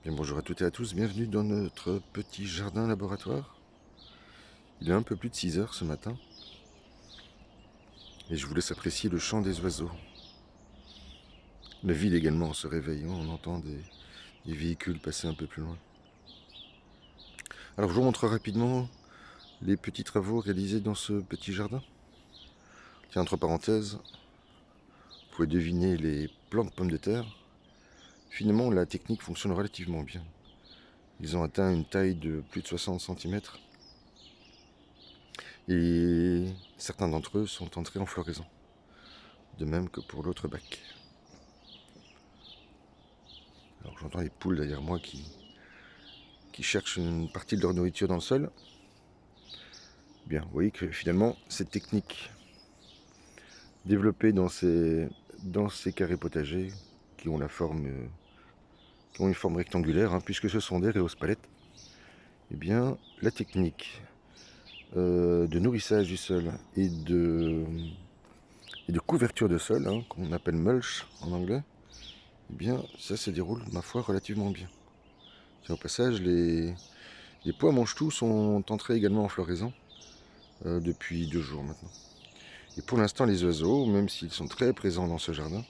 Bien, bonjour à toutes et à tous, bienvenue dans notre petit jardin laboratoire. Il est un peu plus de 6 heures ce matin et je vous laisse apprécier le chant des oiseaux. La ville également en se réveillant, on entend des véhicules passer un peu plus loin. Alors je vous montre rapidement les petits travaux réalisés dans ce petit jardin. Tiens, entre parenthèses, vous pouvez deviner les plants de pommes de terre. Finalement, la technique fonctionne relativement bien. Ils ont atteint une taille de plus de 60 cm et certains d'entre eux sont entrés en floraison. De même que pour l'autre bac. Alors j'entends les poules derrière moi qui cherchent une partie de leur nourriture dans le sol. Bien, vous voyez que finalement, cette technique développée dans ces carrés potagers qui ont qui ont une forme rectangulaire, puisque ce sont des rhéospalettes, eh bien, la technique de nourrissage du sol et de couverture de sol, qu'on appelle mulch en anglais, eh bien, ça se déroule, ma foi, relativement bien. Tiens, au passage, les pois mange-tout sont entrés également en floraison depuis 2 jours maintenant. Et pour l'instant, les oiseaux, même s'ils sont très présents dans ce jardin,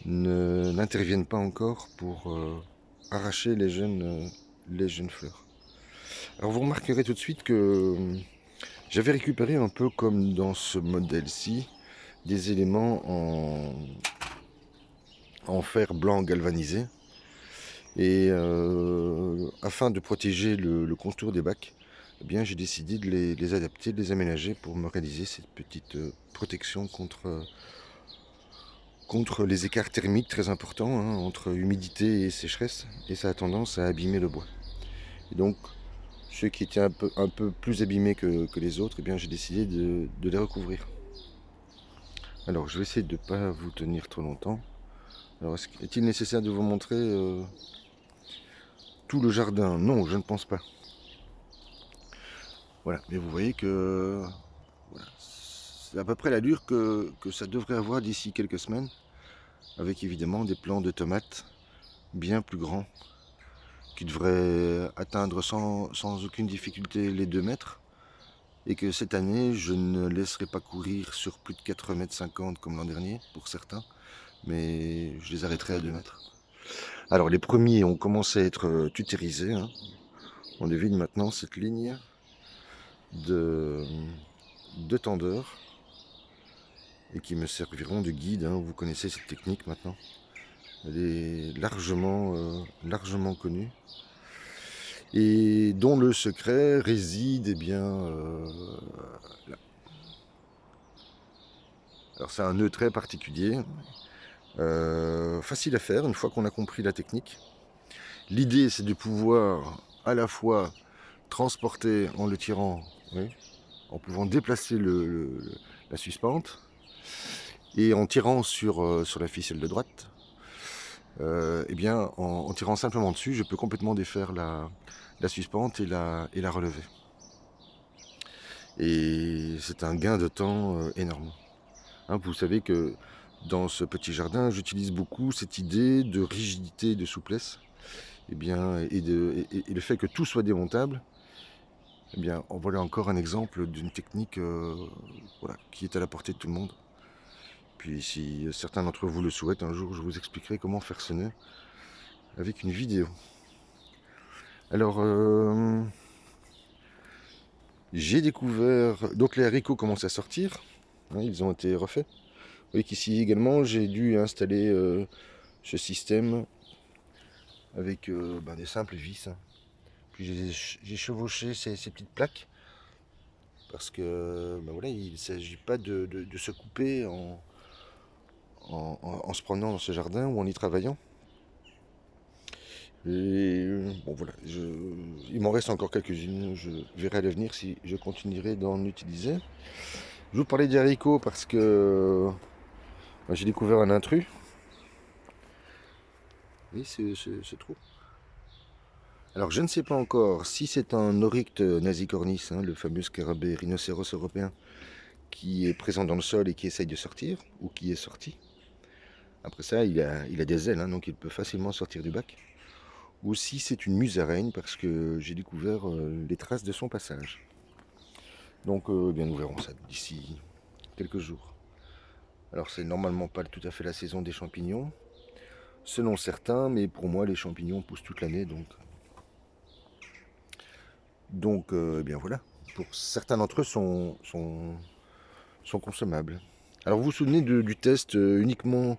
n'interviennent pas encore pour arracher les jeunes fleurs. Alors vous remarquerez tout de suite que j'avais récupéré un peu comme dans ce modèle-ci des éléments en fer blanc galvanisé. Et afin de protéger le contour des bacs, eh bien, j'ai décidé de les adapter, de les aménager pour me réaliser cette petite protection contre les écarts thermiques très importants entre humidité et sécheresse, et ça a tendance à abîmer le bois. Et donc, ceux qui étaient un peu plus abîmés que les autres, eh bien, j'ai décidé de les recouvrir. Alors, je vais essayer de ne pas vous tenir trop longtemps. Alors, est-il nécessaire de vous montrer tout le jardin? Non, je ne pense pas. Voilà, mais vous voyez que voilà, c'est à peu près l'allure que ça devrait avoir d'ici quelques semaines, avec évidemment des plants de tomates bien plus grands, qui devraient atteindre sans aucune difficulté les 2 mètres, et que cette année, je ne laisserai pas courir sur plus de 4,50 m comme l'an dernier, pour certains, mais je les arrêterai à 2 mètres. Alors les premiers ont commencé à être tutérisés, on devine maintenant cette ligne de tendeurs, et qui me serviront de guide. Vous connaissez cette technique maintenant. Elle est largement connue. Et dont le secret réside, là. Alors c'est un nœud très particulier, facile à faire une fois qu'on a compris la technique. L'idée c'est de pouvoir à la fois transporter en le tirant, oui, en pouvant déplacer la suspente, et en tirant sur la ficelle de droite, en tirant simplement dessus, je peux complètement défaire la suspente et la relever. Et c'est un gain de temps énorme. Vous savez que dans ce petit jardin, j'utilise beaucoup cette idée de rigidité, de souplesse, et le fait que tout soit démontable. En voilà encore un exemple d'une technique qui est à la portée de tout le monde. Puis si certains d'entre vous le souhaitent, un jour je vous expliquerai comment faire ce nœud avec une vidéo. Alors, j'ai découvert, donc les haricots commencent à sortir, ils ont été refaits. Vous voyez qu'ici également j'ai dû installer ce système avec des simples vis. Puis j'ai chevauché ces petites plaques parce que il ne s'agit pas de se couper en se promenant dans ce jardin ou en y travaillant. Et bon voilà, il m'en reste encore quelques-unes, je verrai à l'avenir si je continuerai d'en utiliser. Je vous parlais des haricots parce que j'ai découvert un intrus. Oui, ce trou. Alors je ne sais pas encore si c'est un Orycte nasicornis, le fameux scarabée rhinocéros européen, qui est présent dans le sol et qui essaye de sortir, ou qui est sorti. Après ça, il a des ailes, donc il peut facilement sortir du bac. ou si c'est une musaraigne, parce que j'ai découvert les traces de son passage. Donc eh bien nous verrons ça d'ici quelques jours. Alors c'est normalement pas tout à fait la saison des champignons, selon certains, mais pour moi les champignons poussent toute l'année, donc eh bien voilà. Pour certains d'entre eux sont consommables. Alors vous vous souvenez du test uniquement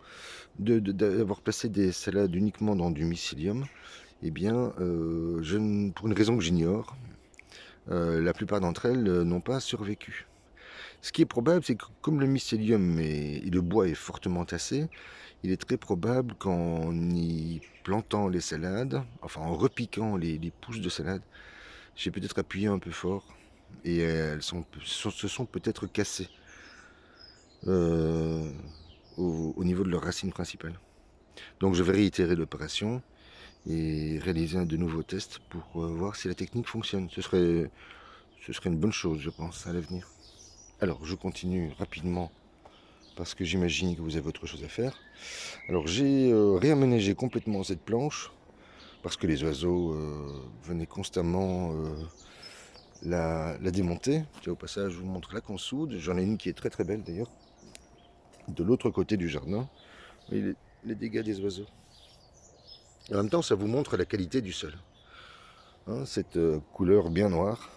d'avoir placé des salades uniquement dans du mycélium? Eh bien, pour une raison que j'ignore, la plupart d'entre elles n'ont pas survécu. Ce qui est probable, c'est que comme le mycélium et le bois est fortement tassé, il est très probable qu'en y plantant les salades, enfin en repiquant les pousses de salade, j'ai peut-être appuyé un peu fort et se sont peut-être cassées euh, au niveau de leur racine principale. Donc je vais réitérer l'opération et réaliser de nouveaux tests pour voir si la technique fonctionne. Ce serait une bonne chose, je pense, à l'avenir. Alors je continue rapidement parce que j'imagine que vous avez autre chose à faire. Alors j'ai réaménagé complètement cette planche parce que les oiseaux venaient constamment la démonter. Tiens, au passage, je vous montre la consoude. J'en ai une qui est très très belle d'ailleurs, de l'autre côté du jardin. Et les dégâts des oiseaux. Et en même temps, ça vous montre la qualité du sol. Hein, cette couleur bien noire.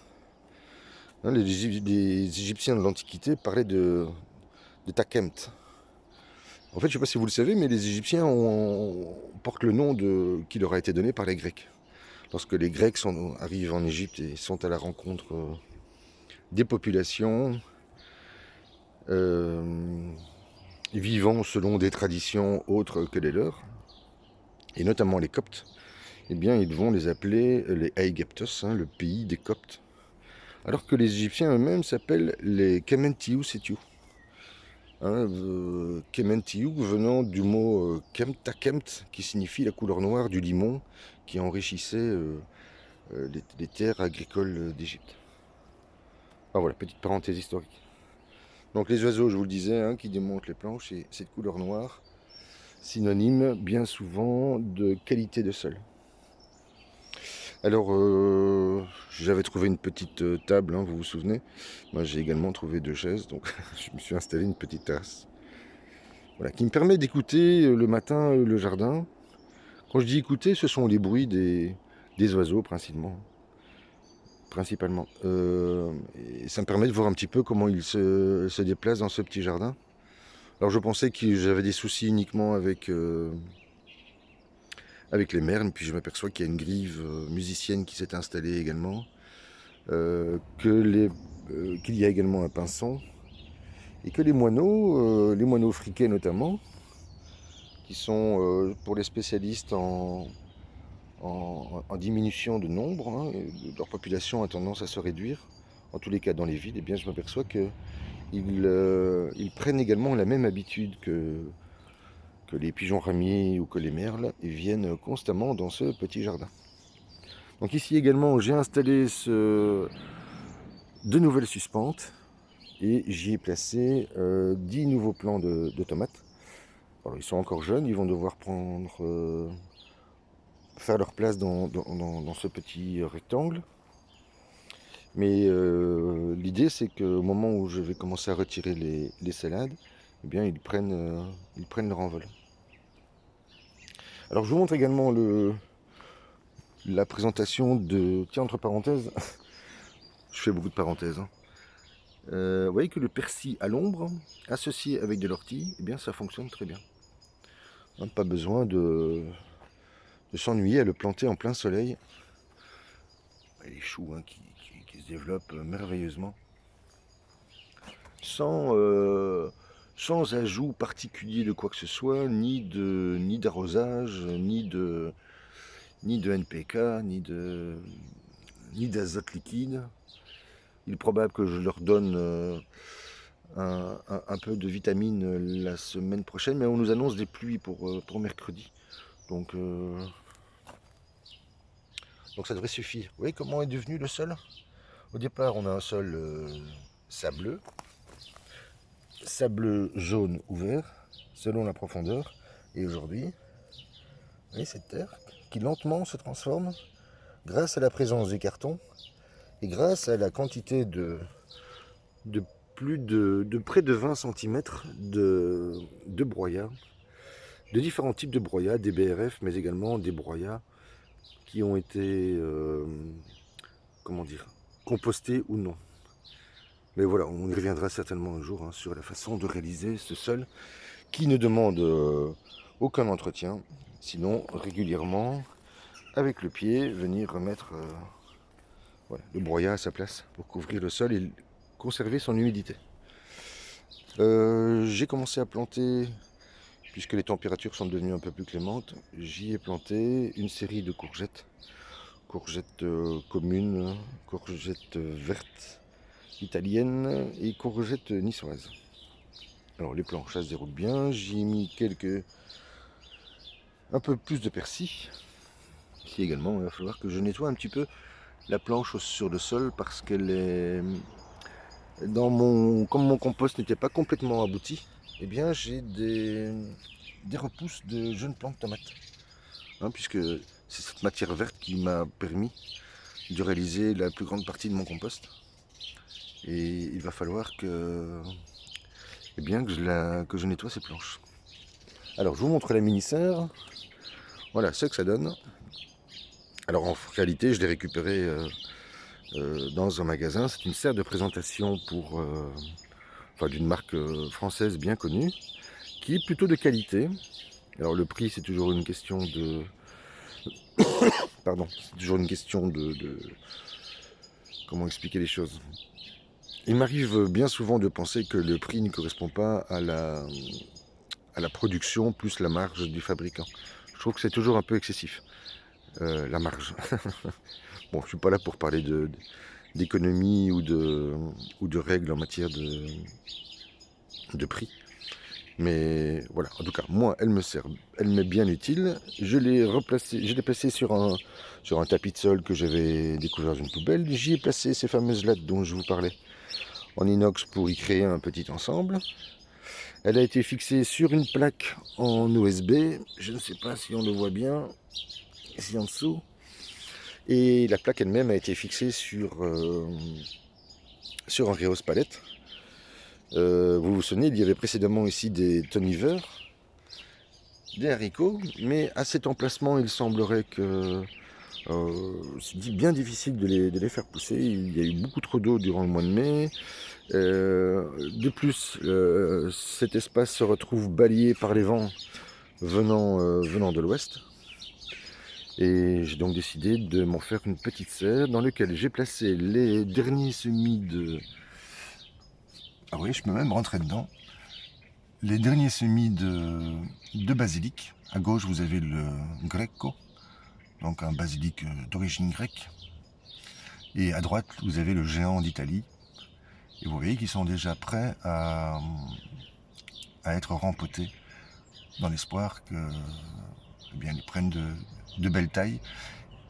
Hein, les Égyptiens de l'Antiquité parlaient de Takemt. En fait, je ne sais pas si vous le savez, mais les Égyptiens portent le nom qui leur a été donné par les Grecs. Lorsque les Grecs arrivent en Égypte et sont à la rencontre des populations vivant selon des traditions autres que les leurs, et notamment les Coptes, eh bien, ils vont les appeler les Aegyptos, hein, le pays des Coptes, alors que les Égyptiens eux-mêmes s'appellent les Kementiou Setiou. Hein, Kementiou venant du mot Takemt, qui signifie la couleur noire du limon qui enrichissait les terres agricoles d'Égypte. Ah voilà, petite parenthèse historique. Donc les oiseaux, je vous le disais, hein, qui démontent les planches, et cette couleur noire, synonyme bien souvent de qualité de sol. Alors, j'avais trouvé une petite table, hein, vous vous souvenez. Moi, j'ai également trouvé 2 chaises, donc je me suis installé une petite terrasse. Voilà, qui me permet d'écouter le matin le jardin. Quand je dis écouter, ce sont les bruits des oiseaux principalement. Et ça me permet de voir un petit peu comment ils se déplacent dans ce petit jardin. Alors je pensais que j'avais des soucis uniquement avec les merles, puis je m'aperçois qu'il y a une grive musicienne qui s'est installée également, qu'il y a également un pinson, et que les moineaux friquets notamment, qui sont pour les spécialistes en diminution de nombre, hein, leur population a tendance à se réduire, en tous les cas dans les villes, et bien je m'aperçois qu'ils prennent également la même habitude que les pigeons ramiers ou que les merles, et viennent constamment dans ce petit jardin. Donc ici également j'ai installé deux nouvelles suspentes et j'y ai placé 10 nouveaux plants de tomates. Alors ils sont encore jeunes, ils vont devoir faire leur place dans ce petit rectangle. Mais l'idée c'est qu'au moment où je vais commencer à retirer les salades, eh bien ils prennent leur envol. Alors je vous montre également la présentation de... Tiens, entre parenthèses, je fais beaucoup de parenthèses. Hein. Vous voyez que le persil à l'ombre, associé avec de l'ortie, eh bien ça fonctionne très bien. Hein, pas besoin de s'ennuyer à le planter en plein soleil. Et les choux hein, qui se développent merveilleusement. Sans ajout particulier de quoi que ce soit, ni d'arrosage, ni de NPK, ni d'azote liquide. Il est probable que je leur donne un peu de vitamine la semaine prochaine, mais on nous annonce des pluies pour mercredi. Donc ça devrait suffire. Vous voyez comment est devenu le sol? Au départ, on a un sol sableux jaune ouvert, selon la profondeur. Et aujourd'hui, voyez cette terre qui lentement se transforme grâce à la présence des cartons et grâce à la quantité de de près de 20 cm de broyat, de différents types de broyats, des BRF, mais également des broyats qui ont été, comment dire, compostés ou non. Mais voilà, on y reviendra certainement un jour hein, sur la façon de réaliser ce sol qui ne demande aucun entretien, sinon régulièrement, avec le pied, venir remettre voilà, le broyat à sa place pour couvrir le sol et conserver son humidité. J'ai commencé à planter, puisque les températures sont devenues un peu plus clémentes, j'y ai planté une série de courgettes. Courgettes communes, courgettes vertes italiennes et courgettes niçoises. Alors les planches, ça se déroule bien. J'y ai mis un peu plus de persil. Ici également, il va falloir que je nettoie un petit peu la planche sur le sol parce qu'elle est comme mon compost n'était pas complètement abouti, eh bien j'ai des repousses de jeunes plantes de tomates. Hein, puisque c'est cette matière verte qui m'a permis de réaliser la plus grande partie de mon compost. Et il va falloir que, eh bien, que je nettoie ces planches. Alors je vous montre la mini-serre. Voilà ce que ça donne. Alors en réalité je l'ai récupéré dans un magasin. C'est une serre de présentation d'une marque française bien connue, qui est plutôt de qualité. Alors le prix c'est toujours une question de... Pardon, c'est toujours une question de... Comment expliquer les choses? Il m'arrive bien souvent de penser que le prix ne correspond pas à la production plus la marge du fabricant. Je trouve que c'est toujours un peu excessif, la marge. Bon, je ne suis pas là pour parler d'économie ou de règles en matière de prix. Mais voilà, en tout cas, moi, elle me sert, elle m'est bien utile. Je l'ai placée sur un tapis de sol que j'avais découvert dans une poubelle. J'y ai placé ces fameuses lattes dont je vous parlais en inox pour y créer un petit ensemble. Elle a été fixée sur une plaque en USB. Je ne sais pas si on le voit bien, ici en dessous. Et la plaque elle-même a été fixée sur un Reos palette. Vous vous souvenez, il y avait précédemment ici des tonivers, des haricots, mais à cet emplacement, il semblerait que c'est bien difficile de les faire pousser. Il y a eu beaucoup trop d'eau durant le mois de mai. De plus, cet espace se retrouve balayé par les vents venant de l'ouest. Et j'ai donc décidé de m'en faire une petite serre dans laquelle j'ai placé les derniers semis de... Ah oui, je peux même rentrer dedans. Les derniers semis de basilic. À gauche, vous avez le Greco, donc un basilic d'origine grecque. Et à droite, vous avez le géant d'Italie. Et vous voyez qu'ils sont déjà prêts à être rempotés dans l'espoir que, eh bien, ils prennent de belles tailles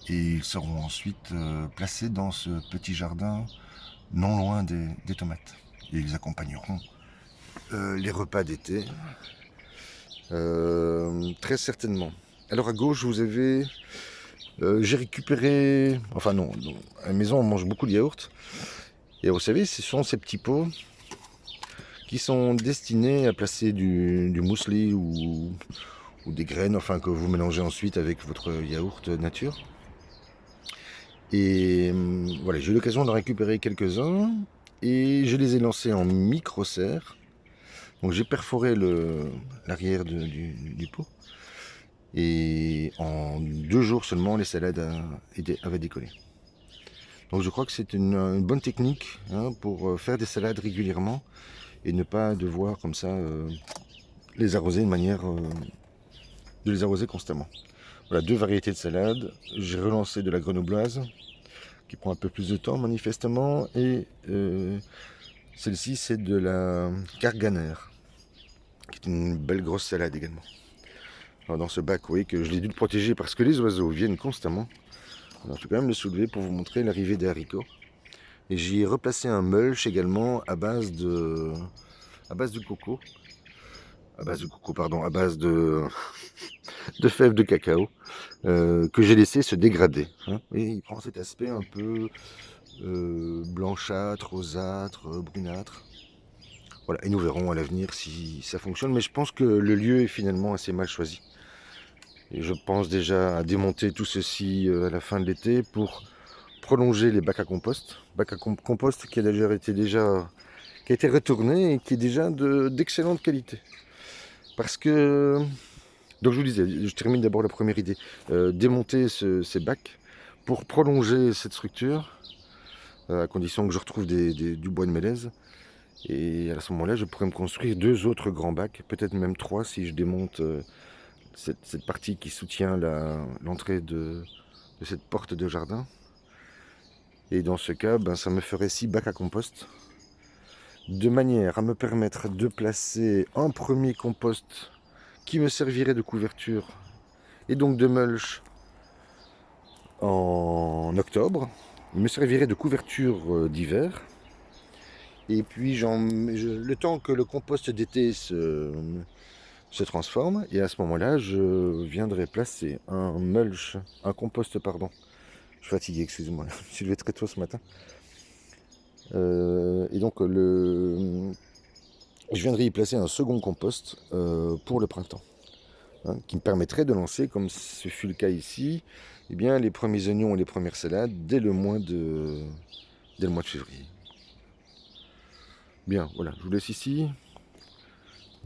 et ils seront ensuite placés dans ce petit jardin non loin des tomates. Et ils accompagneront les repas d'été très certainement. Alors à gauche vous avez j'ai récupéré, enfin non, à la maison on mange beaucoup de yaourt et vous savez ce sont ces petits pots qui sont destinés à placer du muesli ou des graines, enfin que vous mélangez ensuite avec votre yaourt nature. Et voilà, j'ai eu l'occasion d'en récupérer quelques-uns et je les ai lancés en micro-serre. Donc j'ai perforé l'arrière du pot et en 2 jours seulement les salades avaient décollé. Donc je crois que c'est une bonne technique hein, pour faire des salades régulièrement et ne pas devoir comme ça les arroser de manière de les arroser constamment. Voilà, 2 variétés de salades. J'ai relancé de la grenobloise qui prend un peu plus de temps manifestement et celle-ci c'est de la Carganer qui est une belle grosse salade également. Alors dans ce bac, vous voyez que je l'ai dû le protéger parce que les oiseaux viennent constamment. Alors je vais quand même le soulever pour vous montrer l'arrivée des haricots. Et j'y ai replacé un mulch également à base de coco. à base de coco, pardon, à base de fèves de cacao, que j'ai laissé se dégrader, hein. Et il prend cet aspect un peu blanchâtre, rosâtre, brunâtre. Voilà, et nous verrons à l'avenir si ça fonctionne, mais je pense que le lieu est finalement assez mal choisi. Et je pense déjà à démonter tout ceci à la fin de l'été pour prolonger les bacs à compost. Compost qui a qui a été retourné et qui est déjà d'excellente qualité. Parce que, donc je vous disais, je termine d'abord la première idée. Démonter ces bacs pour prolonger cette structure, à condition que je retrouve du bois de mélèze. Et à ce moment-là, je pourrais me construire 2 autres grands bacs, peut-être même 3 si je démonte cette partie qui soutient l'entrée de cette porte de jardin. Et dans ce cas, ben, ça me ferait 6 bacs à compost, de manière à me permettre de placer un premier compost qui me servirait de couverture et donc de mulch en octobre. Il me servirait de couverture d'hiver. Et puis le temps que le compost d'été se transforme, et à ce moment-là, je viendrai placer un compost, pardon. Je suis fatigué, excusez-moi, je me suis levé très tôt ce matin. Et donc je viendrai y placer un second compost pour le printemps, hein, qui me permettrait de lancer, comme ce fut le cas ici, eh bien, les premiers oignons et les premières salades dès le mois de février. Bien, voilà, je vous laisse ici.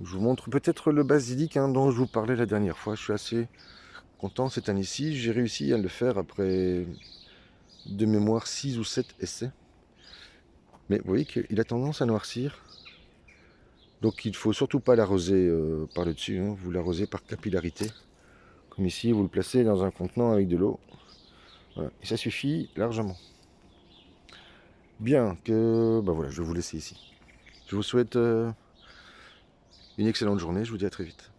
Je vous montre peut-être le basilic, hein, dont je vous parlais la dernière fois. Je suis assez content cette année-ci. J'ai réussi à le faire après, de mémoire, 6 ou 7 essais. Mais vous voyez qu'il a tendance à noircir. Donc il ne faut surtout pas l'arroser par le dessus, hein. Vous l'arrosez par capillarité. Comme ici, vous le placez dans un contenant avec de l'eau. Voilà. Et ça suffit largement. Bien que... Ben voilà, je vais vous laisser ici. Je vous souhaite une excellente journée. Je vous dis à très vite.